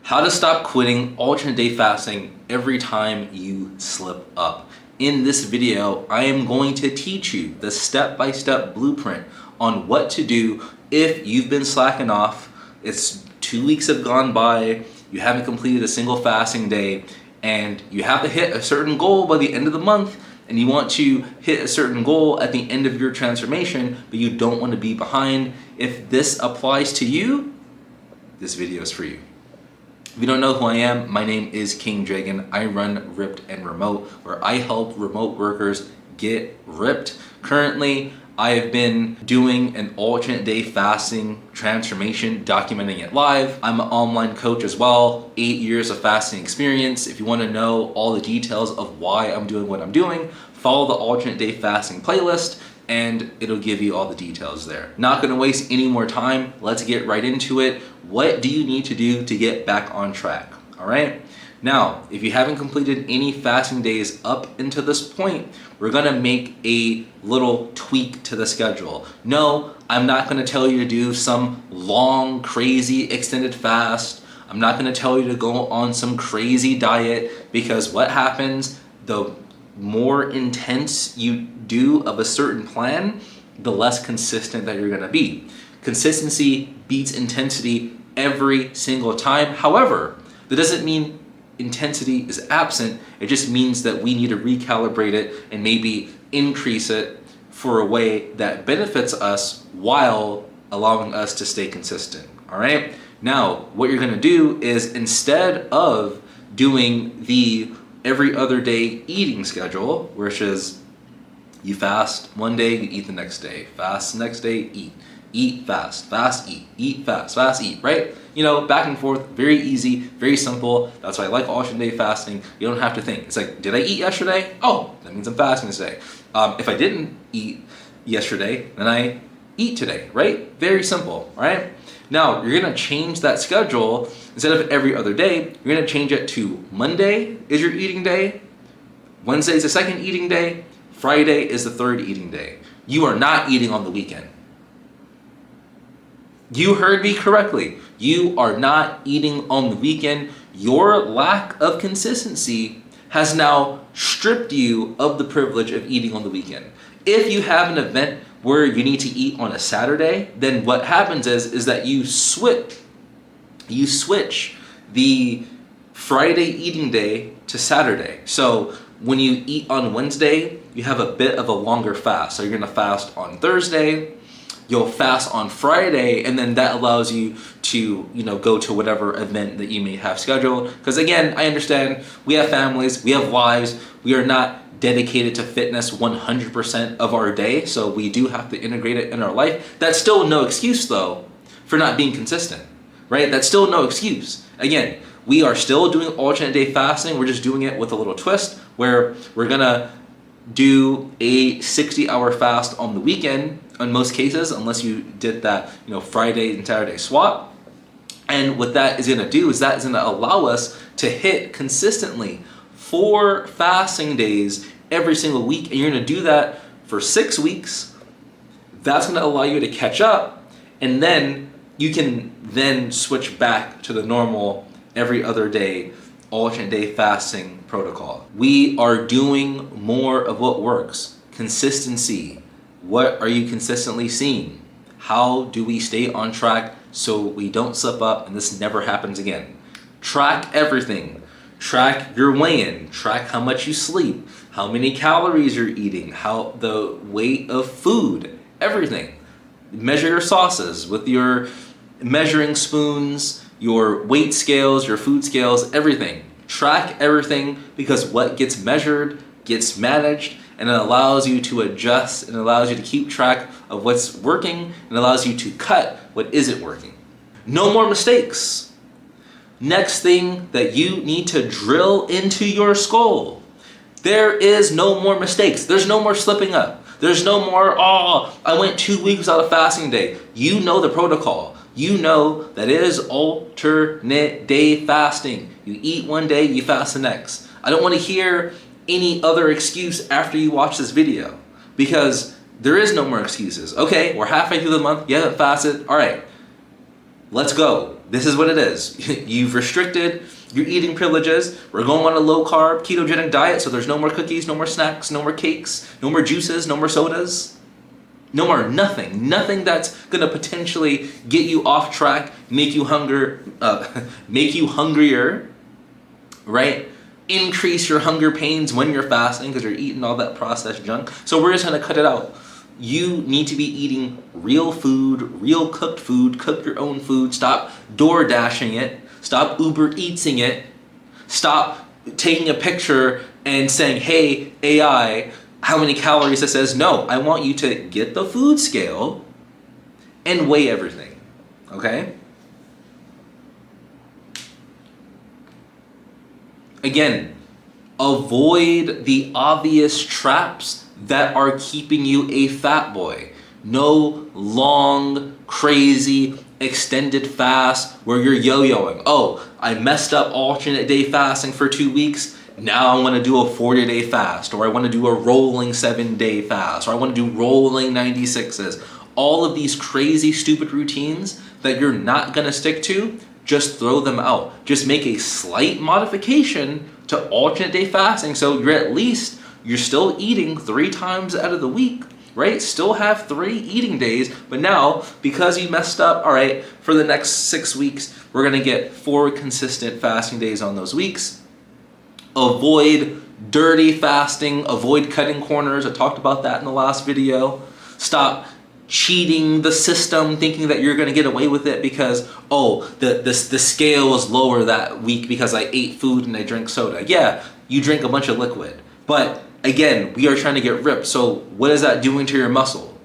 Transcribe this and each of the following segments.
How to stop quitting alternate day fasting every time you slip up. In this video, I am going to teach you the step-by-step blueprint on what to do if you've been slacking off. It's 2 weeks have gone by, you haven't completed a single fasting day, and you have to hit a certain goal by the end of the month, and you want to hit a certain goal at the end of your transformation, but you don't want to be behind. If this applies to you, this video is for you. If you don't know who I am, my name is King Jagan. I run Ripped and Remote, where I help remote workers get ripped. Currently, I have been doing an alternate day fasting transformation, documenting it live. I'm an online coach as well, 8 years of fasting experience. If you want to know all the details of why I'm doing what I'm doing, follow the alternate day fasting playlist and it'll give you all the details there. Not gonna waste any more time. Let's get right into it. What do you need to do to get back on track? All right. Now, if you haven't completed any fasting days up until this point, we're gonna make a little tweak to the schedule. No, I'm not gonna tell you to do some long, crazy extended fast. I'm not gonna tell you to go on some crazy diet, because what happens, the more intense you do of a certain plan, the less consistent that you're gonna be. Consistency beats intensity every single time. However, that doesn't mean intensity is absent. It just means that we need to recalibrate it and maybe increase it for a way that benefits us while allowing us to stay consistent. All right. Now, what you're gonna do is, instead of doing the every other day eating schedule, which is you fast one day, you eat the next day, fast the next day, eat, fast, eat, fast, eat, right? You know, back and forth, very easy, very simple. That's why I like alternate day fasting. You don't have to think. It's like, did I eat yesterday? Oh, that means I'm fasting today. If I didn't eat yesterday, then I eat today, right? Very simple, right? Now, you're gonna change that schedule. Instead of every other day, you're gonna change it to Monday is your eating day, Wednesday is the second eating day, Friday is the third eating day. You are not eating on the weekend. You heard me correctly. You are not eating on the weekend. Your lack of consistency has now stripped you of the privilege of eating on the weekend. If you have an event where you need to eat on a Saturday, then what happens is that you switch the Friday eating day to Saturday. So when you eat on Wednesday, you have a bit of a longer fast. So you're gonna fast on Thursday, you'll fast on Friday, and then that allows you to, go to whatever event that you may have scheduled. Because again, I understand we have families, we have lives, we are not dedicated to fitness 100% of our day, so we do have to integrate it in our life. That's still no excuse though for not being consistent, right? That's still no excuse. Again, we are still doing alternate day fasting. We're just doing it with a little twist where we're gonna do a 60-hour fast on the weekend in most cases, unless you did that, Friday and Saturday swap. And what that is gonna do is that is gonna allow us to hit consistently 4 fasting days every single week, and you're gonna do that for 6 weeks. That's gonna allow you to catch up, and then you can then switch back to the normal every other day alternate day fasting protocol. We are doing more of what works. Consistency. What are you consistently seeing? How do we stay on track so we don't slip up and this never happens again? Track everything. Track your weigh-in, track how much you sleep, how many calories you're eating, how the weight of food, everything. Measure your sauces with your measuring spoons, your weight scales, your food scales, everything. Track everything, because what gets measured gets managed, and it allows you to adjust, and allows you to keep track of what's working, and allows you to cut what isn't working. No more mistakes. Next thing that you need to drill into your skull. There is no more mistakes. There's no more slipping up. There's no more, I went 2 weeks without a fasting day. You know the protocol. You know that it is alternate day fasting. You eat one day, you fast the next. I don't want to hear any other excuse after you watch this video, because there is no more excuses. Okay, we're halfway through the month, you haven't fasted, all right. Let's go. This is what it is. You've restricted your eating privileges. We're going on a low carb, ketogenic diet, so there's no more cookies, no more snacks, no more cakes, no more juices, no more sodas. No more nothing. Nothing that's gonna potentially get you off track, make you make you hungrier, right? Increase your hunger pains when you're fasting because you're eating all that processed junk. So we're just gonna cut it out. You need to be eating real food, real cooked food, cook your own food. Stop door dashing it. Stop Uber Eatsing it. Stop taking a picture and saying, hey, AI, how many calories it says. No, I want you to get the food scale and weigh everything, okay? Again, avoid the obvious traps that are keeping you a fat boy. No long, crazy, extended fast where you're yo-yoing. Oh, I messed up alternate day fasting for 2 weeks. Now I want to do a 40-day fast, or I want to do a rolling 7-day fast, or I want to do rolling 96s. All of these crazy, stupid routines that you're not going to stick to, just throw them out. Just make a slight modification to alternate day fasting so you're still eating 3 times out of the week, right? Still have 3 eating days, but now because you messed up, all right, for the next 6 weeks, we're going to get 4 consistent fasting days on those weeks. Avoid dirty fasting, avoid cutting corners. I talked about that in the last video. Stop cheating the system, thinking that you're gonna get away with it because, oh, the scale was lower that week because I ate food and I drank soda. Yeah, you drink a bunch of liquid. But again, we are trying to get ripped. So what is that doing to your muscle?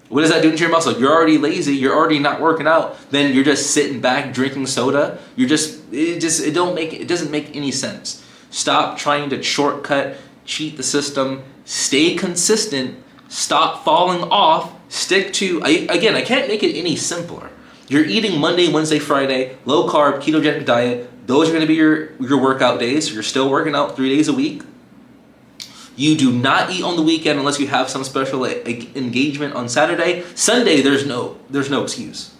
What is that doing to your muscle? You're already lazy, you're already not working out, then you're just sitting back drinking soda. It doesn't make any sense. Stop trying to shortcut, cheat the system, stay consistent, stop falling off, stick to, again, I can't make it any simpler. You're eating Monday, Wednesday, Friday, low carb, ketogenic diet. Those are gonna be your workout days. You're still working out 3 days a week. You do not eat on the weekend unless you have some special engagement on Saturday. Sunday, there's no excuse.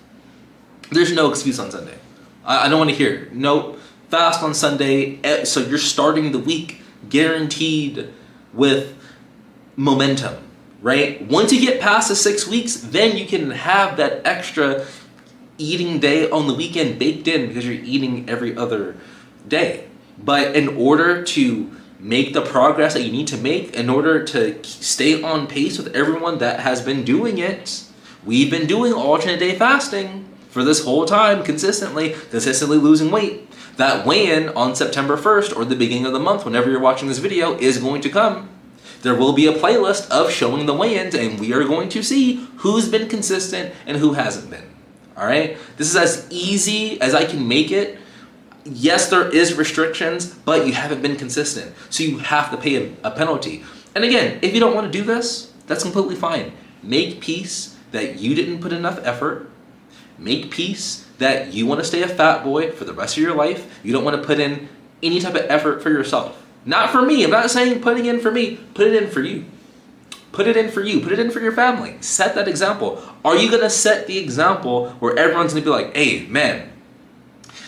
There's no excuse on Sunday. I don't want to hear it. Nope. Fast on Sunday, so you're starting the week guaranteed with momentum, right? Once you get past the 6 weeks, then you can have that extra eating day on the weekend baked in because you're eating every other day. But in order to make the progress that you need to make, in order to stay on pace with everyone that has been doing it, we've been doing alternate day fasting for this whole time, consistently losing weight. That weigh-in on September 1st or the beginning of the month, whenever you're watching this video, is going to come. There will be a playlist of showing the weigh-ins, and we are going to see who's been consistent and who hasn't been. All right? This is as easy as I can make it. Yes, there is restrictions, but you haven't been consistent, so you have to pay a penalty. And again, if you don't want to do this, that's completely fine. Make peace that you didn't put enough effort. Make peace that you want to stay a fat boy for the rest of your life. You don't want to put in any type of effort for yourself. Not for me. I'm not saying putting in for me. Put it in for you. Put it in for you. Put it in for your family. Set that example. Are you going to set the example where everyone's going to be like, hey, man,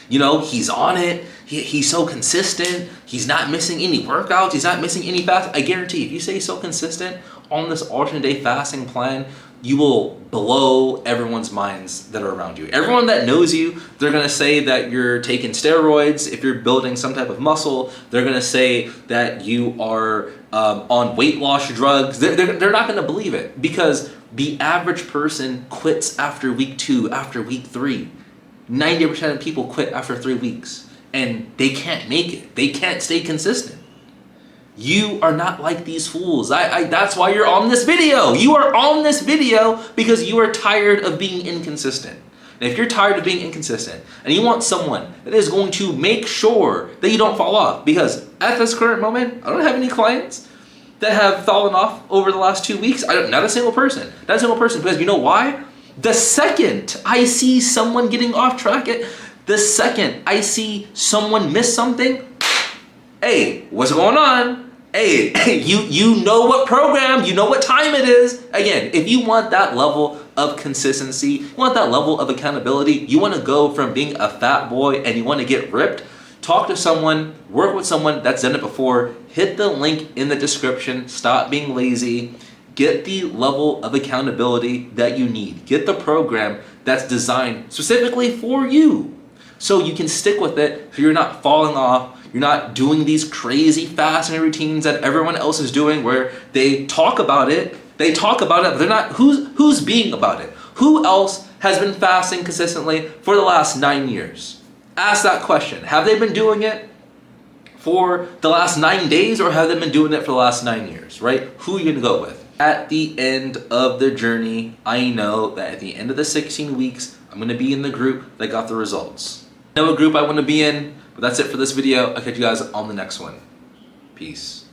you know, he's on it. He's so consistent. He's not missing any workouts. He's not missing any fast. I guarantee if you stay so consistent on this alternate day fasting plan, you will blow everyone's minds that are around you. Everyone that knows you, they're gonna say that you're taking steroids. If you're building some type of muscle, they're gonna say that you are on weight loss drugs. They're not gonna believe it because the average person quits after week 2, after week 3. 90% of people quit after 3 weeks and they can't make it. They can't stay consistent. You are not like these fools. That's why you're on this video. You are on this video because you are tired of being inconsistent. And if you're tired of being inconsistent and you want someone that is going to make sure that you don't fall off, because at this current moment, I don't have any clients that have fallen off over the last 2 weeks. Not a single person. Not a single person. Because you know why? The second I see someone getting off track, the second I see someone miss something, hey, what's going on? Hey, you know what program, you know what time it is. Again, if you want that level of consistency, you want that level of accountability, you want to go from being a fat boy and you want to get ripped, talk to someone, work with someone that's done it before, hit the link in the description, stop being lazy, get the level of accountability that you need. Get the program that's designed specifically for you so you can stick with it, so you're not falling off, you're not doing these crazy fasting routines that everyone else is doing where they talk about it, but they're not, who's being about it? Who else has been fasting consistently for the last 9 years? Ask that question. Have they been doing it for the last 9 days, or have they been doing it for the last 9 years, right? Who are you gonna go with? At the end of the journey, I know that at the end of the 16 weeks, I'm gonna be in the group that got the results. I know what group I wanna be in, but that's it for this video. I'll catch you guys on the next one. Peace.